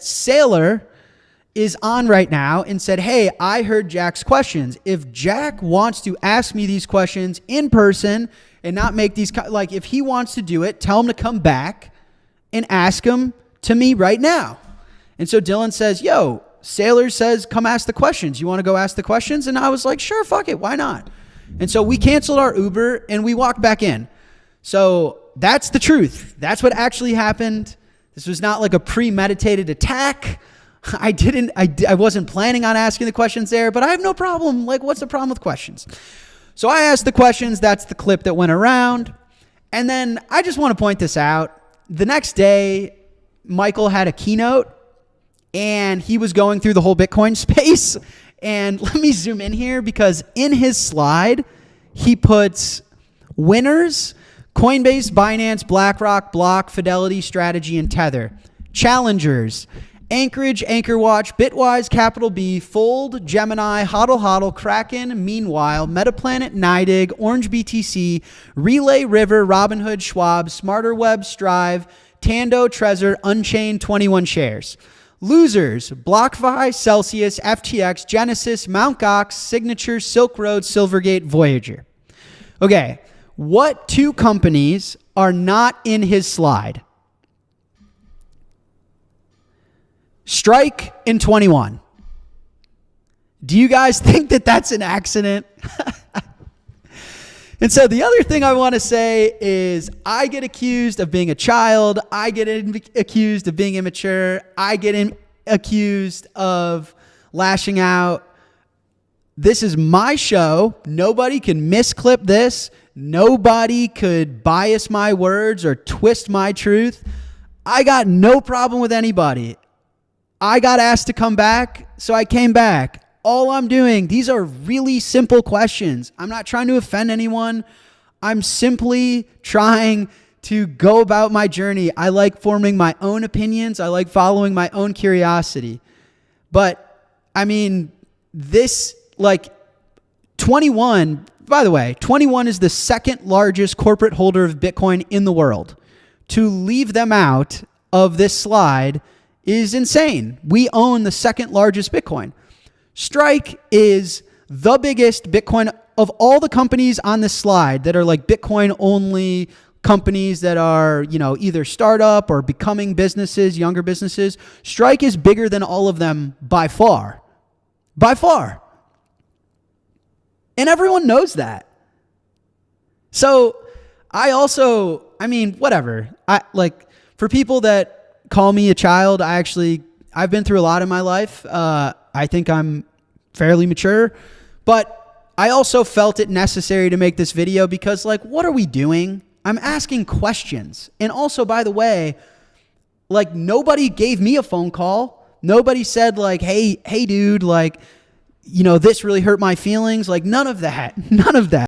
Saylor is on right now and said, hey, I heard Jack's questions. If Jack wants to ask me these questions in person and not make these, like if he wants to do it, tell him to come back and ask him to me right now. And so Dylan says, yo, Saylor says, come ask the questions. You want to go ask the questions? And I was like, sure, fuck it. Why not? And so we canceled our Uber and we walked back in. So that's the truth. That's what actually happened. This was not like a premeditated attack. I wasn't planning on asking the questions there, but I have no problem. Like, what's the problem with questions? So I asked the questions. That's the clip that went around. And then I just want to point this out. The next day, Michael had a keynote and he was going through the whole Bitcoin space. And let me zoom in here because in his slide, he puts winners, Coinbase, Binance, BlackRock, Block, Fidelity, Strategy, and Tether. Challengers, Anchorage, Anchorwatch, Bitwise, Capital B, Fold, Gemini, HODL, Kraken, Meanwhile, Metaplanet, NYDIG, Orange BTC, Relay, River, Robinhood, Schwab, SmarterWeb, Strive, Tando, Trezor, Unchained, 21 shares. Losers, BlockFi, Celsius, FTX, Genesis, Mt. Gox, Signature, Silk Road, Silvergate, Voyager. Okay, what two companies are not in his slide? Strike and 21. Do you guys think that that's an accident? And so the other thing I want to say is I get accused of being a child. I get accused of being immature. I get accused of lashing out. This is my show. Nobody can misclip this. Nobody could bias my words or twist my truth. I got no problem with anybody. I got asked to come back, so I came back. All I'm doing, these are really simple questions. I'm not trying to offend anyone. I'm simply trying to go about my journey. I like forming my own opinions. I like following my own curiosity. But, I mean, this, like, 21, by the way, 21 is the second largest corporate holder of Bitcoin in the world. To leave them out of this slide is insane. We own the second largest Bitcoin. Strike is the biggest Bitcoin of all the companies on this slide that are like Bitcoin only companies that are, you know, either startup or becoming businesses, younger businesses. Strike is bigger than all of them by far. By far. And everyone knows that. So I mean, whatever. For people that call me a child, I've been through a lot in my life. I think I'm fairly mature, but I also felt it necessary to make this video because, like, what are we doing? I'm asking questions. And also, by the way, like, nobody gave me a phone call. Nobody said, like, hey dude, like, you know, this really hurt my feelings. Like, none of that. None of that.